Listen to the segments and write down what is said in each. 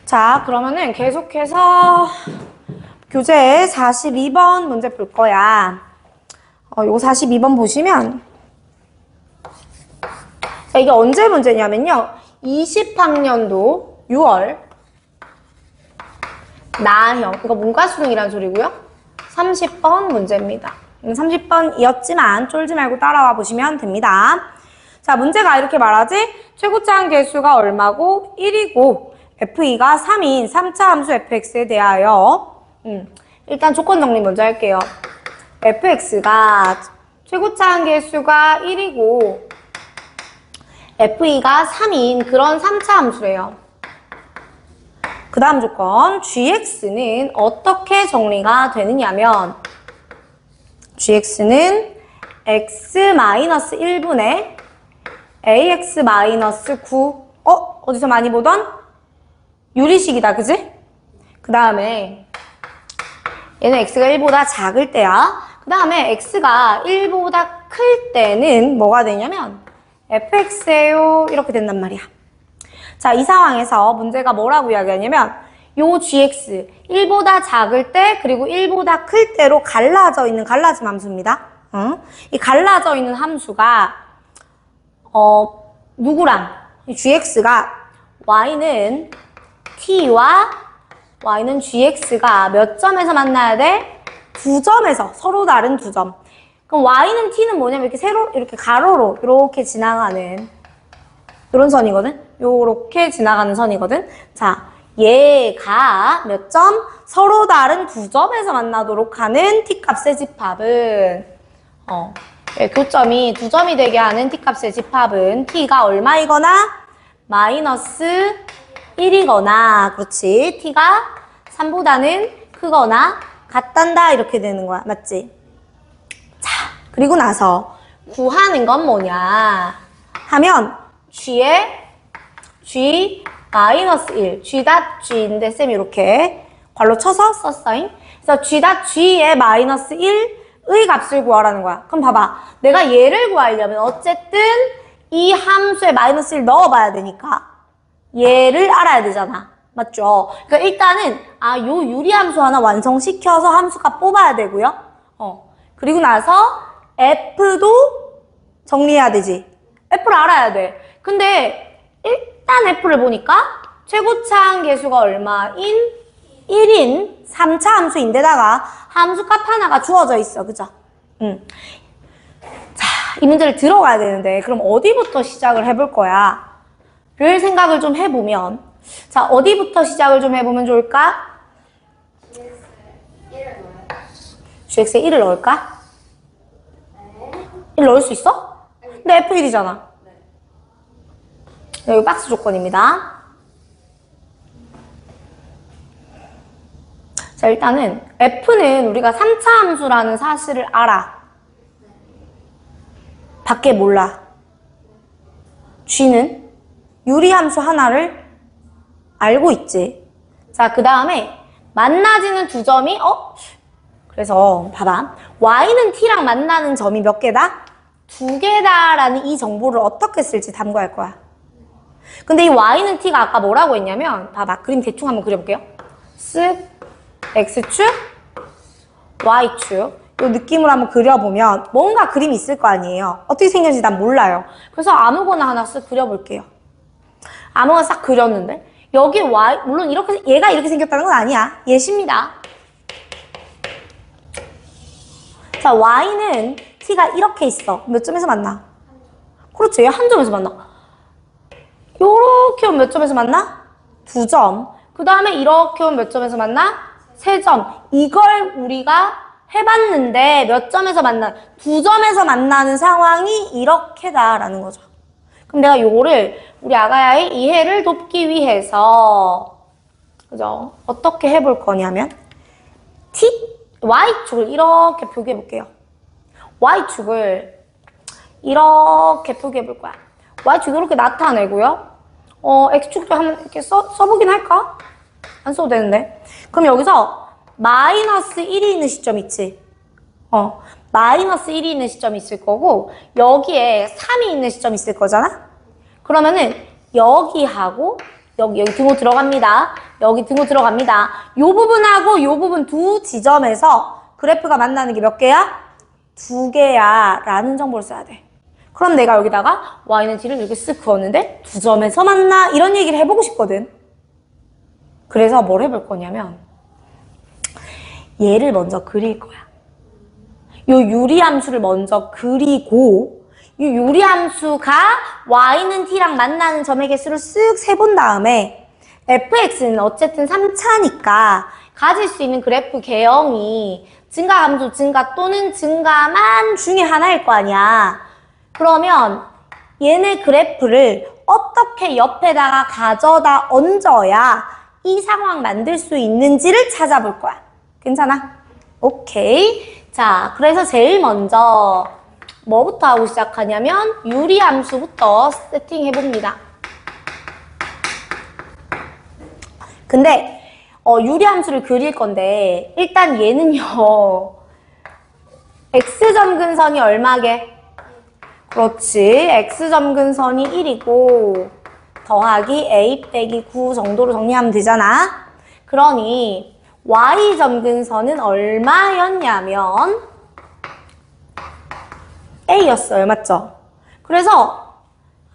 자, 그러면은 계속해서 교재 42번 문제 볼 거야. 요거 42번 보시면, 자, 이게 언제 문제냐면요. 20학년도 6월 나형, 이거 문과수능이라는 소리고요. 30번 문제입니다. 30번이었지만 쫄지 말고 따라와 보시면 됩니다. 자, 문제가 이렇게 말하지? 최고차항 개수가 얼마고 1이고 FE가 3인 3차 함수 fx에 대하여 일단 조건 정리 먼저 할게요. fx가 최고차항 개수가 1이고 FE가 3인 그런 3차 함수래요. 그 다음 조건 gx는 어떻게 정리가 되느냐면 gx는 x-1분의 ax-9 어디서 많이 보던 유리식이다, 그지? 그 다음에 얘는 x가 1보다 작을 때야. 그 다음에 x가 1보다 클 때는 뭐가 되냐면 fx예요. 이렇게 된단 말이야. 자, 이 상황에서 문제가 뭐라고 이야기하냐면 요 gx 1보다 작을 때 그리고 1보다 클 때로 갈라져 있는 갈라짐 함수입니다. 이 갈라져 있는 함수가 누구랑 이 gx가 y는 t와 y는 gx가 몇 점에서 만나야 돼? 2점에서 서로 다른 2점. 그럼 y는 t는 뭐냐면 이렇게 가로로 이렇게 지나가는 이런 선이거든. 요렇게 지나가는 선이거든. 자, 얘가 몇 점? 서로 다른 2점에서 만나도록 하는 t값의 집합은 교점이 2점이 되게 하는 t값의 집합은 t가 얼마이거나 마이너스 1이거나 그렇지. t가 3보다는 크거나 같단다 이렇게 되는 거야. 맞지? 자, 그리고 나서 구하는 건 뭐냐 하면 g의 g 마이너스 1 g.g인데 쌤이 이렇게 괄호 쳐서 썼어잉. 그래서 g.g의 마이너스 1의 값을 구하라는 거야. 그럼 봐봐. 내가 얘를 구하려면 어쨌든 이 함수에 마이너스 1 넣어봐야 되니까 얘를 알아야 되잖아. 맞죠? 그러니까 일단은 요 유리함수 하나 완성시켜서 함수값 뽑아야 되고요. 그리고 나서 f도 정리해야 되지. f를 알아야 돼. 근데 일단 f를 보니까 최고차항 개수가 얼마인 1인 3차 함수인데다가 함수값 하나가 주어져 있어. 그죠? 자, 이 문제를 들어가야 되는데 그럼 어디부터 시작을 해볼 거야? 를 생각을 좀 해보면 자, 어디부터 시작을 좀 해보면 좋을까? gx에 1을 넣을까? 1 넣을 수 있어? 근데 f1이잖아. 여기 박스 조건입니다. 자, 일단은 f는 우리가 3차 함수라는 사실을 알아. 밖에 몰라. g는 유리함수 하나를 알고 있지. 자, 그 다음에 만나지는 2점이 그래서 봐봐. y는 t랑 만나는 점이 몇 개다? 2개다라는 이 정보를 어떻게 쓸지 담고할 거야. 근데 이 y는 t가 아까 뭐라고 했냐면 봐봐. 그림 대충 한번 그려볼게요. 쓱 x축 y축 요 느낌으로 한번 그려보면 뭔가 그림이 있을 거 아니에요. 어떻게 생겼는지 난 몰라요. 그래서 아무거나 하나 쓱 그려볼게요. 아무거나 싹 그렸는데 여기 y 물론 이렇게 얘가 이렇게 생겼다는 건 아니야. 예시입니다. 자, y는 t가 이렇게 있어. 몇 점에서 만나? 그렇죠. 얘 한 점에서 만나. 요렇게 오면 몇 점에서 만나? 2점. 그 다음에 이렇게 오면 몇 점에서 만나? 3점. 이걸 우리가 해봤는데 몇 점에서 만나? 2점에서 만나는 상황이 이렇게다라는 거죠. 그럼 내가 요거를 우리 아가야의 이해를 돕기 위해서 그죠? 어떻게 해볼 거냐면 y축을 이렇게 표기해 볼게요. y축을 이렇게 표기해 볼 거야. y축 이렇게 나타내고요. x축도 한번 이렇게 써보긴 할까? 안 써도 되는데. 그럼 여기서 마이너스 1이 있는 시점 있지? 마이너스 1이 있는 시점이 있을 거고 여기에 3이 있는 시점이 있을 거잖아? 그러면은 여기하고 여기 등호 들어갑니다. 여기 등호 들어갑니다. 요 부분하고 요 부분 두 지점에서 그래프가 만나는 게 몇 개야? 2개야 라는 정보를 써야 돼. 그럼 내가 여기다가 y는 t를 이렇게 쓱 그었는데 2점에서 만나 이런 얘기를 해보고 싶거든. 그래서 뭘 해볼 거냐면 얘를 먼저 그릴 거야. 요 유리함수를 먼저 그리고 이 유리함수가 y는 t랑 만나는 점의 개수를 쓱 세본 다음에 fx는 어쨌든 3차니까 가질 수 있는 그래프 개형이 증가함수 증가 또는 증가만 중에 하나일 거 아니야. 그러면 얘네 그래프를 어떻게 옆에다가 가져다 얹어야 이 상황 만들 수 있는지를 찾아볼 거야. 괜찮아? 오케이. 자, 그래서 제일 먼저 뭐부터 하고 시작하냐면 유리함수부터 세팅해봅니다. 근데 유리함수를 그릴 건데 일단 얘는요. x점근선이 얼마게? 그렇지. x점근선이 1이고 더하기 a 빼기 9 정도로 정리하면 되잖아. 그러니 y점근선은 얼마였냐면 a였어요. 맞죠? 그래서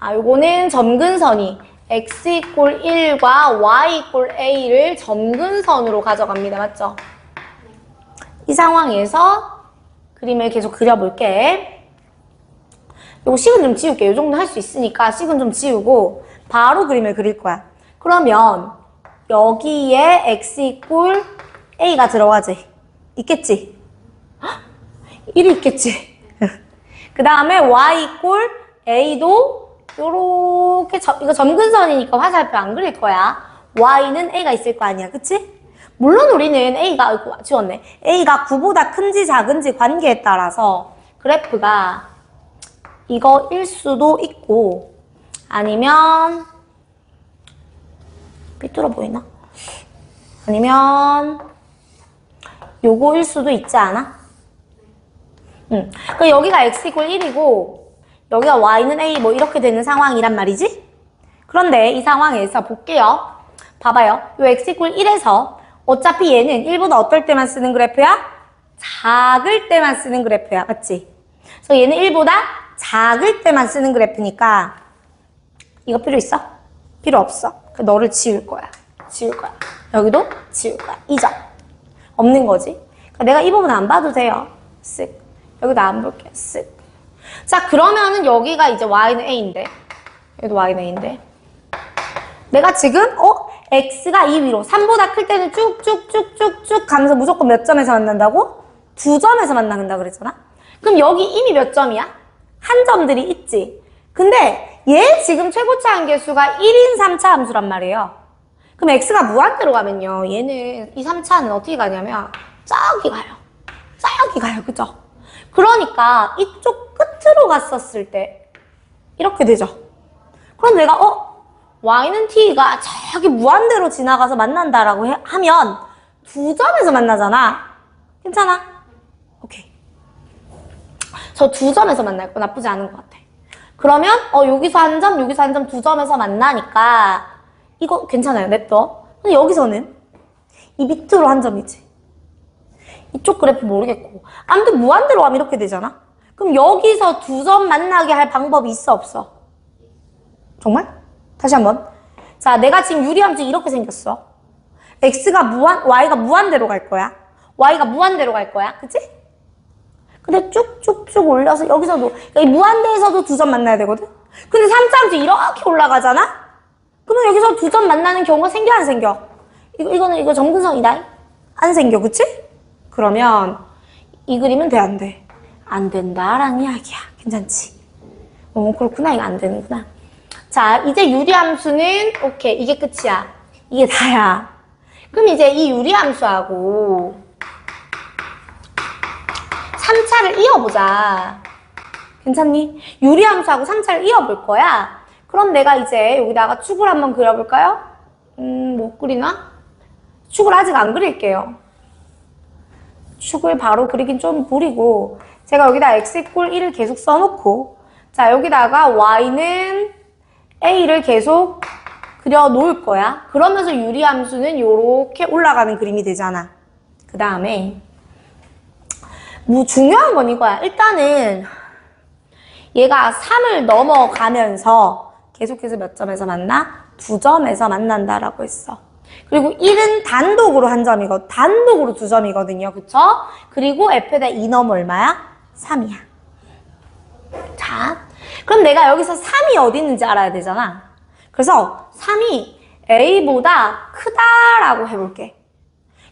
요거는 점근선이 x 이꼴 1과 y 이꼴 a를 점근선으로 가져갑니다. 맞죠? 이 상황에서 그림을 계속 그려볼게. 요거 식은 좀 지울게. 요 정도 할 수 있으니까 식은 좀 지우고 바로 그림을 그릴 거야. 그러면 여기에 x 이꼴 a가 들어가지. 있겠지? 1이 있겠지? 그 다음에 y 이꼴 a도 요렇게 이거 점근선이니까 화살표 안 그릴 거야. y는 a가 있을 거 아니야. 그치? 물론 우리는 a가 지웠네. a가 9보다 큰지 작은지 관계에 따라서 그래프가 이거일 수도 있고 아니면 삐뚤어 보이나? 아니면 요거일 수도 있지 않아? 그럼 여기가 x 이꼴 1이고 여기가 y는 a 뭐 이렇게 되는 상황이란 말이지? 그런데 이 상황에서 볼게요. 봐봐요. 요 x 이꼴 1에서 어차피 얘는 1보다 어떨 때만 쓰는 그래프야? 작을 때만 쓰는 그래프야. 맞지? 그래서 얘는 1보다 작을 때만 쓰는 그래프니까 이거 필요 있어? 필요 없어. 너를 지울 거야. 지울 거야. 여기도 지울 거야. 2점. 없는 거지. 그러니까 내가 이 부분 안 봐도 돼요. 쓱. 여기도 안 볼게. 쓱. 자, 그러면은 여기가 이제 y는 a인데 여기도 y는 a인데 내가 지금 x가 2 위로 3보다 클 때는 쭉쭉쭉쭉쭉 가면서 무조건 몇 점에서 만난다고? 2점에서 만난다 그랬잖아? 그럼 여기 이미 몇 점이야? 한 점들이 있지. 근데 얘 지금 최고차 한계수가 1인 3차 함수란 말이에요. 그럼 x가 무한대로 가면요. 얘는 이 3차는 어떻게 가냐면 저기 가요. 저기 가요. 그죠? 그러니까 이쪽 끝으로 갔었을 때 이렇게 되죠. 그럼 내가 y는 t가 저기 무한대로 지나가서 만난다라고 하면 2점에서 만나잖아. 괜찮아? 오케이. 저 2점에서 만날 거 나쁘지 않은 것 같아. 그러면 여기서 한 점, 여기서 한 점, 2점에서 만나니까 이거 괜찮아요. 냅둬. 근데 여기서는 이 밑으로 한 점이지. 이쪽 그래프 모르겠고. 아무튼 무한대로 가면 이렇게 되잖아? 그럼 여기서 2점 만나게 할 방법이 있어, 없어? 정말? 다시 한번. 자, 내가 지금 유리함수 이렇게 생겼어. y가 무한대로 갈 거야. y가 무한대로 갈 거야. 그치? 근데 쭉쭉쭉 올려서 여기서도, 그러니까 이 무한대에서도 2점 만나야 되거든? 근데 3차함수 이렇게 올라가잖아? 그러면 여기서 2점 만나는 경우가 생겨, 안 생겨? 이거 점근선이다. 안 생겨, 그치? 그러면 이 그림은 돼, 안 돼? 안 된다라는 이야기야. 괜찮지? 그렇구나. 이거 안 되는구나. 자, 이제 유리함수는 오케이. 이게 끝이야. 이게 다야. 그럼 이제 이 유리함수하고 3차를 이어보자. 괜찮니? 유리함수하고 3차를 이어볼 거야. 그럼 내가 이제 여기다가 축을 한번 그려볼까요? 못 그리나? 축을 아직 안 그릴게요. 축을 바로 그리긴 좀 무리고 제가 여기다 x 이꼴 1을 계속 써놓고 자 여기다가 y는 a를 계속 그려 놓을 거야. 그러면서 유리함수는 요렇게 올라가는 그림이 되잖아. 그 다음에 뭐 중요한 건 이거야. 일단은 얘가 3을 넘어가면서 계속해서 몇 점에서 만나? 2점에서 만난다라고 했어. 그리고 1은 단독으로 한 점이고 단독으로 2점이거든요. 그쵸? 그리고 F에다 2 넣으면 얼마야? 3이야. 자, 그럼 내가 여기서 3이 어디 있는지 알아야 되잖아. 그래서 3이 A보다 크다라고 해볼게.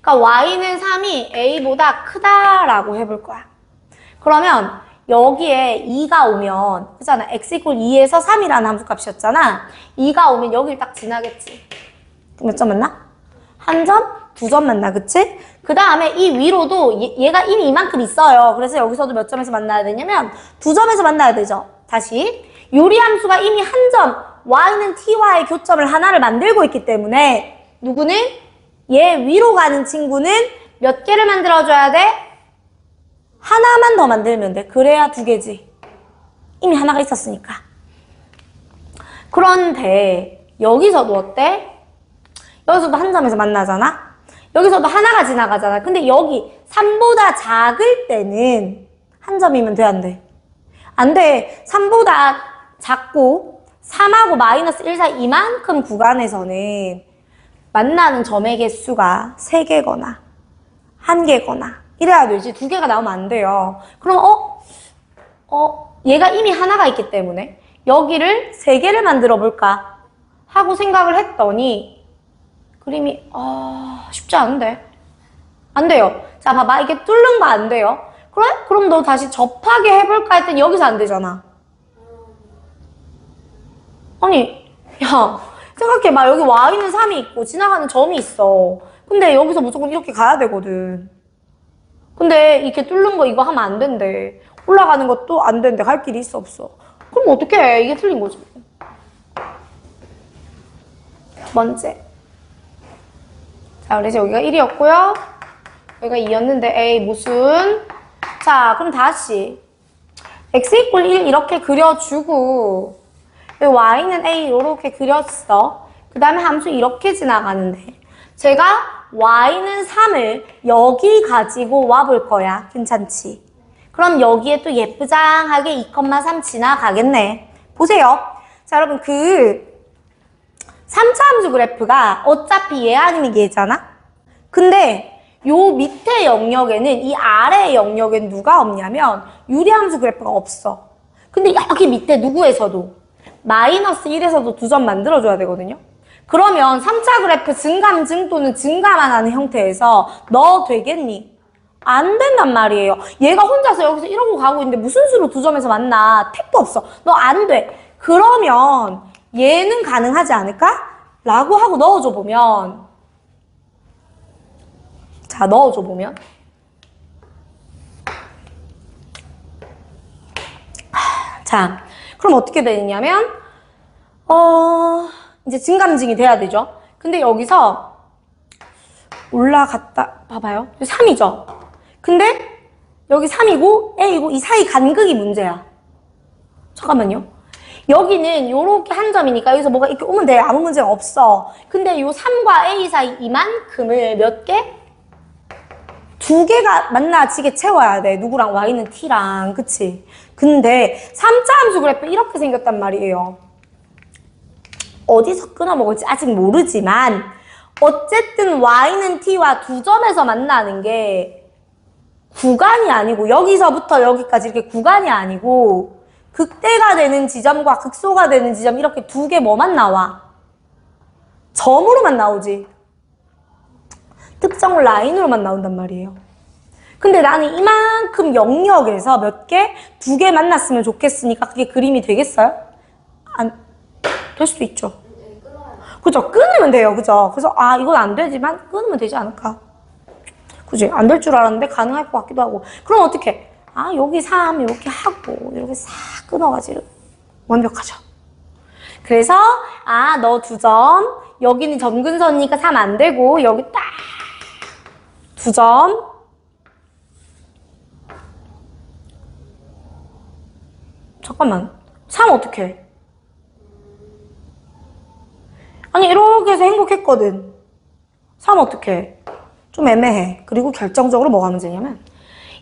그러니까 Y는 3이 A보다 크다라고 해볼 거야. 그러면 여기에 2가 오면, 그잖아. x = 2에서 3이라는 함수값이었잖아. 2가 오면 여길 딱 지나겠지. 몇 점 만나? 1점? 2점 만나, 그치? 그 다음에 이 위로도 얘가 이미 이만큼 있어요. 그래서 여기서도 몇 점에서 만나야 되냐면 2점에서 만나야 되죠. 다시. 유리함수가 이미 한 점, y는 t와의 교점을 하나를 만들고 있기 때문에 누구는? 얘 위로 가는 친구는 몇 개를 만들어줘야 돼? 하나만 더 만들면 돼. 그래야 2개지. 이미 하나가 있었으니까. 그런데 여기서도 어때? 여기서도 한 점에서 만나잖아? 여기서도 하나가 지나가잖아. 근데 여기 3보다 작을 때는 한 점이면 돼, 안 돼? 안 돼. 3보다 작고 3하고 마이너스 1 사이 이만큼 구간에서는 만나는 점의 개수가 3개거나 1개거나 이래야 되지. 2개가 나오면 안 돼요. 그럼 얘가 이미 하나가 있기 때문에 여기를 3개를 만들어 볼까 하고 생각을 했더니 그림이 쉽지 않은데. 안 돼요. 자, 봐봐. 이게 뚫는 거 안 돼요. 그래? 그럼 너 다시 접하게 해볼까 했더니 여기서 안 되잖아. 아니, 야, 생각해봐. 여기 y는 3이 있고 지나가는 점이 있어. 근데 여기서 무조건 이렇게 가야 되거든. 근데 이렇게 뚫는 거 이거 하면 안 된대. 올라가는 것도 안 된대. 갈 길이 있어, 없어? 그럼 어떡해. 이게 틀린 거지. 두 번째. 자, 그래서 여기가 1이었고요. 여기가 2였는데, 에이, 무슨. 자, 그럼 다시. x = 1 이렇게 그려주고, y는 a 이렇게 그렸어. 그 다음에 함수 이렇게 지나가는데, 제가 y는 3을 여기 가지고 와볼 거야. 괜찮지? 그럼 여기에 또 예쁘장하게 2,3 지나가겠네. 보세요. 자, 여러분, 3차 함수 그래프가 어차피 얘 아니면 얘잖아? 근데 요 밑에 영역에는, 이 아래 영역엔 누가 없냐면 유리함수 그래프가 없어. 근데 여기 밑에 누구에서도 마이너스 1에서도 2점 만들어줘야 되거든요. 그러면 3차 그래프 증감, 증 또는 증가만 하는 형태에서 너 되겠니? 안 된단 말이에요. 얘가 혼자서 여기서 이러고 가고 있는데 무슨 수로 2점에서 만나? 택도 없어. 너 안 돼. 그러면 얘는 가능하지 않을까? 라고 하고 넣어줘 보면, 자, 넣어줘 보면, 자, 그럼 어떻게 되느냐면, 이제 증감증이 돼야 되죠. 근데 여기서 올라갔다, 봐봐요. 3이죠. 근데 여기 3이고 A이고 이 사이 간극이 문제야. 잠깐만요. 여기는 요렇게 한 점이니까 여기서 뭐가 이렇게 오면 돼. 아무 문제가 없어. 근데 요 3과 A 사이 이만큼을 몇 개? 2개가 만나지게 채워야 돼. 누구랑? Y는 T랑. 그치? 근데 3차 함수 그래프 이렇게 생겼단 말이에요. 어디서 끊어먹을지 아직 모르지만 어쨌든 Y는 T와 2점에서 만나는 게 구간이 아니고 여기서부터 여기까지 이렇게 구간이 아니고 극대가 되는 지점과 극소가 되는 지점 이렇게 2개 뭐만 나와? 점으로만 나오지. 특정 라인으로만 나온단 말이에요. 근데 나는 이만큼 영역에서 몇 개? 2개 만났으면 좋겠으니까 그게 그림이 되겠어요? 될 수도 있죠. 그죠? 끊으면 돼요. 그죠? 그래서 이건 안 되지만 끊으면 되지 않을까? 그지? 안 될 줄 알았는데 가능할 것 같기도 하고. 그럼 어떻게? 여기 3 이렇게 하고 이렇게 싹 끊어가지고 완벽하죠. 그래서 너 2점. 여기는 점근선이니까 3 안 되고 여기 딱 2점. 잠깐만. 3 어떻게 해? 아니 이렇게 해서 행복했거든. 3 어떡해? 좀 애매해. 그리고 결정적으로 뭐가 문제냐면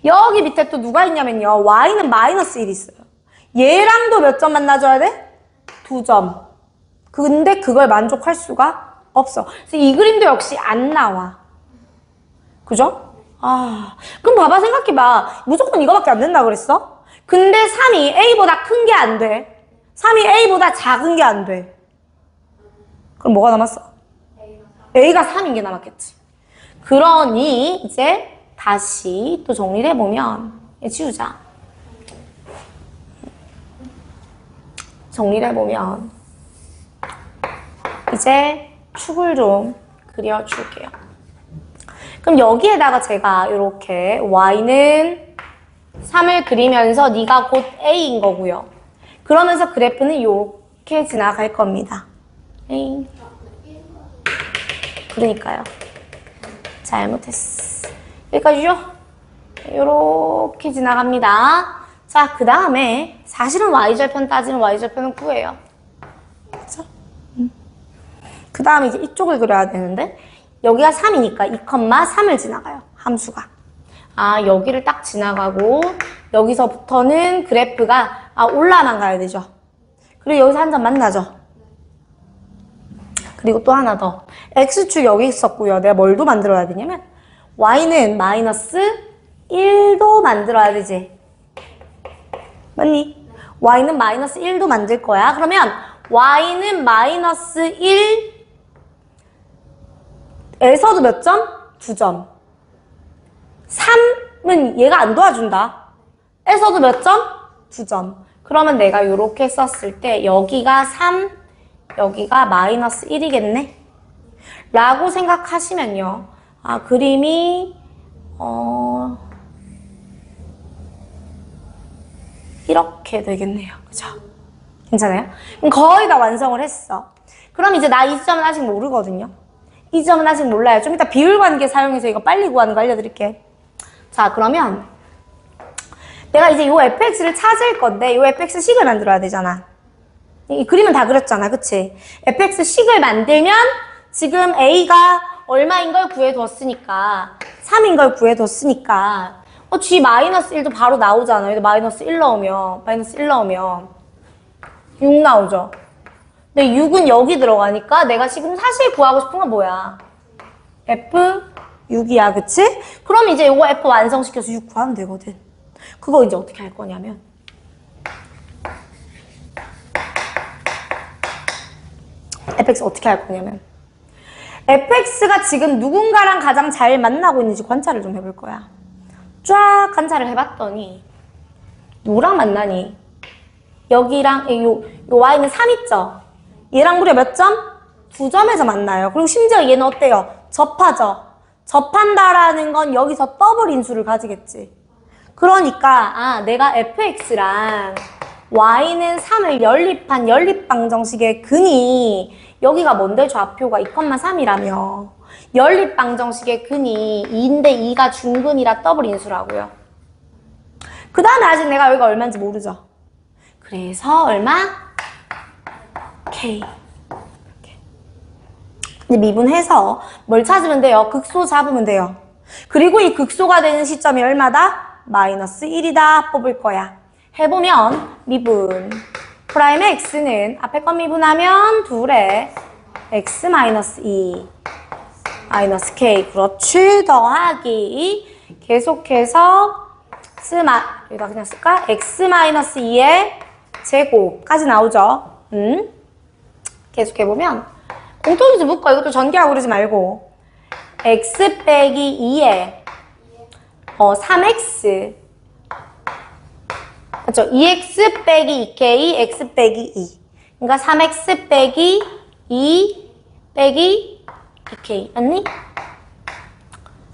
여기 밑에 또 누가 있냐면요. y는 마이너스 1이 있어요. 얘랑도 몇 점 만나줘야 돼? 2점. 근데 그걸 만족할 수가 없어. 그래서 이 그림도 역시 안 나와. 그죠? 그럼 봐봐, 생각해봐. 무조건 이거밖에 안 된다 그랬어? 근데 3이 A보다 큰 게 안 돼. 3이 A보다 작은 게 안 돼. 그럼 뭐가 남았어? A가 3인 게 남았겠지. 그러니 이제 다시 또 정리를 해보면 지우자. 정리를 해보면 이제 축을 좀 그려줄게요. 그럼 여기에다가 제가 이렇게 y는 3을 그리면서 네가 곧 a인 거고요. 그러면서 그래프는 이렇게 지나갈 겁니다. 에이. 그러니까요. 잘못했어. 여기까지죠? 이렇게 지나갑니다. 자, 그 다음에 사실은 y절편 따지면 y절편은 9예요. 그쵸? 그 다음에 이제 이쪽을 그려야 되는데 여기가 3이니까 2,3을 지나가요. 함수가. 여기를 딱 지나가고 여기서부터는 그래프가 올라만 가야 되죠. 그리고 여기서 한 점 만나죠. 그리고 또 하나 더. x축 여기 있었고요. 내가 뭘 더 만들어야 되냐면 y는 마이너스 1도 만들어야 되지. 맞니? y는 마이너스 1도 만들 거야. 그러면 y는 마이너스 1에서도 몇 점? 2점. 3은 얘가 안 도와준다. 에서도 몇 점? 2점. 그러면 내가 이렇게 썼을 때 여기가 3, 여기가 마이너스 1이겠네? 라고 생각하시면요. 그림이 이렇게 되겠네요. 그죠? 괜찮아요? 그럼 거의 다 완성을 했어. 그럼 이제 나 이 지점은 아직 모르거든요. 이 지점은 아직 몰라요. 좀 이따 비율 관계 사용해서 이거 빨리 구하는 거 알려드릴게. 자, 그러면 내가 이제 이 fx를 찾을 건데 이 fx 식을 만들어야 되잖아. 이 그림은 다 그렸잖아. 그치? fx 식을 만들면 지금 a가 얼마인 걸 구해뒀으니까 3인 걸 구해뒀으니까 g 마이너스 1도 바로 나오잖아. 여기 마이너스 1 넣으면 6 나오죠. 근데 6은 여기 들어가니까 내가 지금 사실 구하고 싶은 건 뭐야? F6이야, 그치? 그럼 이제 이거 F 완성시켜서 6 구하면 되거든. 그거 이제 어떻게 할 거냐면 fx 어떻게 할 거냐면 fx가 지금 누군가랑 가장 잘 만나고 있는지 관찰을 좀 해볼 거야. 쫙 관찰을 해봤더니 누구랑 만나니? 여기랑 요 y는 3 있죠? 얘랑 무려 몇 점? 2점에서 만나요. 그리고 심지어 얘는 어때요? 접하죠? 접한다라는 건 여기서 더블 인수를 가지겠지. 그러니까 내가 fx랑 y는 3을 연립한 연립방정식의 근이 여기가 뭔데? 좌표가 2,3이라며 연립방정식의 근이 2인데 2가 중근이라 더블 인수라고요. 그 다음에 아직 내가 여기가 얼마인지 모르죠. 그래서 얼마? K. 이렇게. 이제 미분해서 뭘 찾으면 돼요? 극소 잡으면 돼요. 그리고 이 극소가 되는 시점이 얼마다? 마이너스 1이다 뽑을 거야. 해보면 미분 프라임의 x는 앞에 건 미분하면 2에 x 마이너스 2 마이너스 k 그렇지 더하기 계속해서 여기다 그냥 쓸까? x 마이너스 2의 제곱까지 나오죠. 계속해보면 공통인수 묶어. 이것도 전개하고 그러지 말고 x 빼기 2에 3x 맞죠? 2x 빼기 2k x 빼기 2 그러니까 3x 빼기 2 빼기 2k 맞니?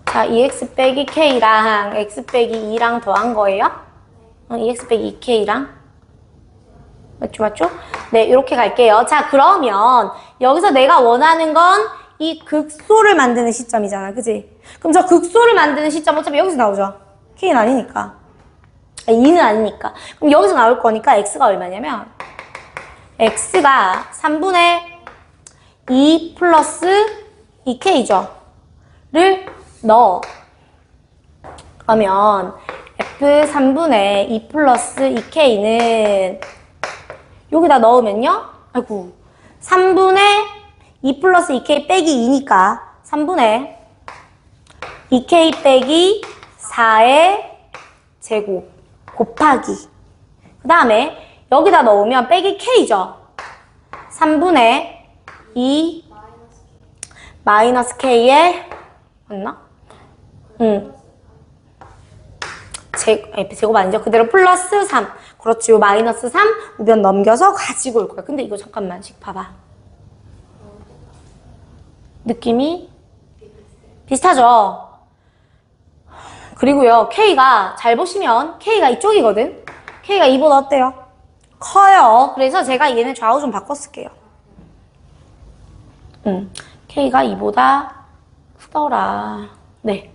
자, 2x 빼기 k랑 x 빼기 2랑 더한 거예요? 2x 빼기 2k랑 맞죠? 네, 이렇게 갈게요. 자, 그러면 여기서 내가 원하는 건 이 극소를 만드는 시점이잖아. 그지? 그럼 저 극소를 만드는 시점 어차피 여기서 나오죠? k는 아니니까. 2는 아니니까. 그럼 여기서 나올 거니까 x가 얼마냐면 x가 3분의 2 플러스 2k죠. 를 넣어. 그러면 F3분의 2 플러스 2K는 여기다 넣으면요. 아이고. 3분의 2 플러스 2K 빼기 2니까 3분의 2K 빼기 4의 제곱 곱하기. 그 다음에 여기다 넣으면 빼기 K죠. 3분의 2 마이너스 K의 맞나? 제곱 아니죠? 그대로 플러스 3. 그렇지. 요 마이너스 3 우변 넘겨서 가지고 올 거야. 근데 이거 잠깐만씩 봐봐. 느낌이 비슷하죠? 그리고요. K가 잘 보시면 K가 이쪽이거든? K가 2보다 어때요? 커요. 그래서 제가 얘네 좌우 좀 바꿨을게요. K가 2보다 크더라. 네.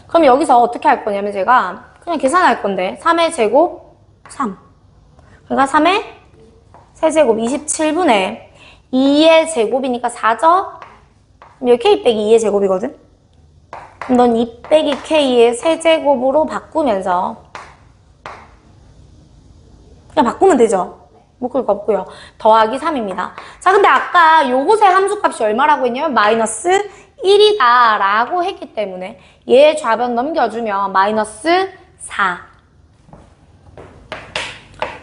그럼 여기서 어떻게 할 거냐면 제가 그냥 계산할 건데 3의 제곱 3. 그러니까 3의 세제곱 27분의 2의 제곱이니까 4죠? 여기 K 빼기 2의 제곱이거든? 그럼 넌 2 빼기 K의 세제곱으로 바꾸면서 그냥 바꾸면 되죠? 묶을 거 없고요. 더하기 3입니다. 자, 근데 아까 요것의 함수값이 얼마라고 했냐면 마이너스 1이다 라고 했기 때문에 얘 좌변 넘겨주면 마이너스 4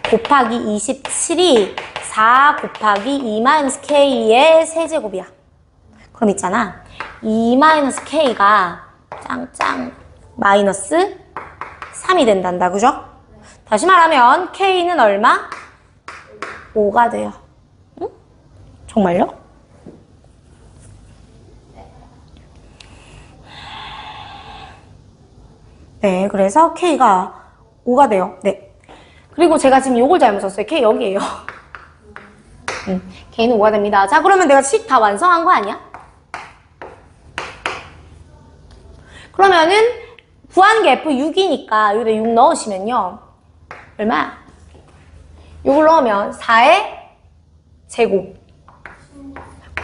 곱하기 27이 4 곱하기 2-K의 세제곱이야. 그럼 있잖아. 2-K가 짱짱 마이너스 3이 된단다. 그죠? 다시 말하면 K는 얼마? 5가 돼요. 응? 정말요? 네, 그래서 K가 5가 돼요. 네. 그리고 제가 지금 요걸 잘못 썼어요. K 여기에요. K는 5가 됩니다. 자, 그러면 내가 식 다 완성한 거 아니야? 그러면은 구한 게 F6이니까 여기다 6 넣으시면요. 얼마야? 6을 넣으면 4의 제곱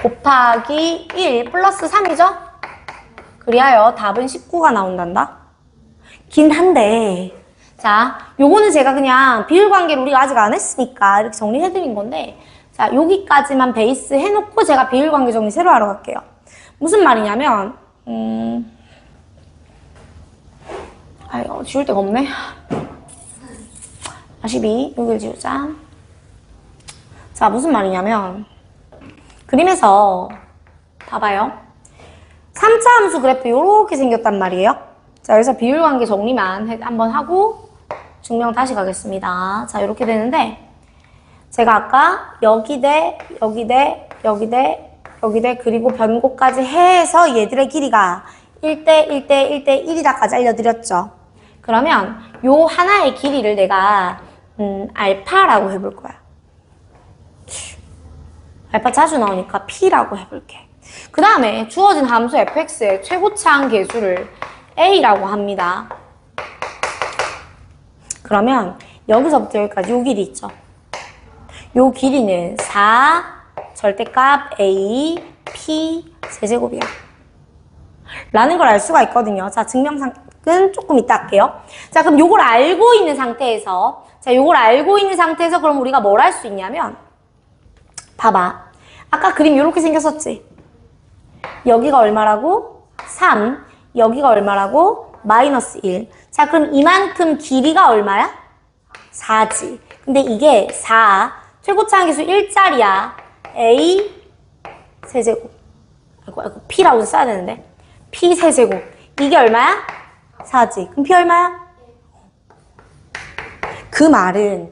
곱하기 1 플러스 3이죠? 그리하여 답은 19가 나온단다. 긴 한데 자, 요거는 제가 그냥 비율관계를 우리가 아직 안 했으니까 이렇게 정리해드린 건데 자, 여기까지만 베이스 해놓고 제가 비율관계 정리 새로 하러 갈게요. 무슨 말이냐면 아이고 지울 데가 없네. 42 여기를 지우자. 자, 무슨 말이냐면 그림에서 봐봐요. 3차 함수 그래프 요렇게 생겼단 말이에요. 자, 여기서 비율관계 정리만 한번 하고 증명 다시 가겠습니다. 자, 이렇게 되는데 제가 아까 여기 대 여기 대 여기 대 여기 대 그리고 변곡까지 해서 얘들의 길이가 1대 1대 1대 1이다까지 알려드렸죠. 그러면 요 하나의 길이를 내가 알파라고 해볼 거야. 알파 자주 나오니까 P라고 해볼게. 그 다음에 주어진 함수 fx의 최고차항 계수를 A라고 합니다. 그러면 여기서부터 여기까지 요 길이 있죠. 요 길이는 4 절대값 A P 세제곱이야. 라는 걸 알 수가 있거든요. 자, 증명상은 조금 이따 할게요. 자, 그럼 요걸 알고 있는 상태에서 그럼 우리가 뭘 할 수 있냐면 봐봐. 아까 그림 이렇게 생겼었지? 여기가 얼마라고? 3. 여기가 얼마라고? 마이너스 1. 자, 그럼 이만큼 길이가 얼마야? 4지. 근데 이게 4. 최고차항 계수 1짜리야. A 세제곱. 아이고, P라고 써야 되는데. P 세제곱. 이게 얼마야? 4지. 그럼 P 얼마야? 그 말은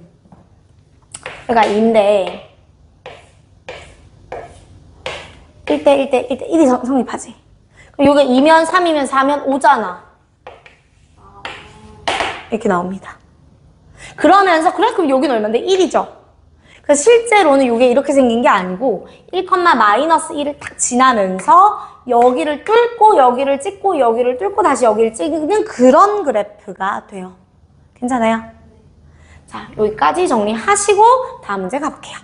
그러니까 2인데 1대 1이 성립하지. 그럼 이게 2면 3이면 4면 5잖아. 이렇게 나옵니다. 그러면서 그럼 여기는 얼마인데? 1이죠. 그래서 실제로는 이게 이렇게 생긴 게 아니고 1,-1을 딱 지나면서 여기를 뚫고 여기를 찍고 여기를 뚫고 다시 여기를 찍는 그런 그래프가 돼요. 괜찮아요? 자, 여기까지 정리하시고 다음 문제 가볼게요.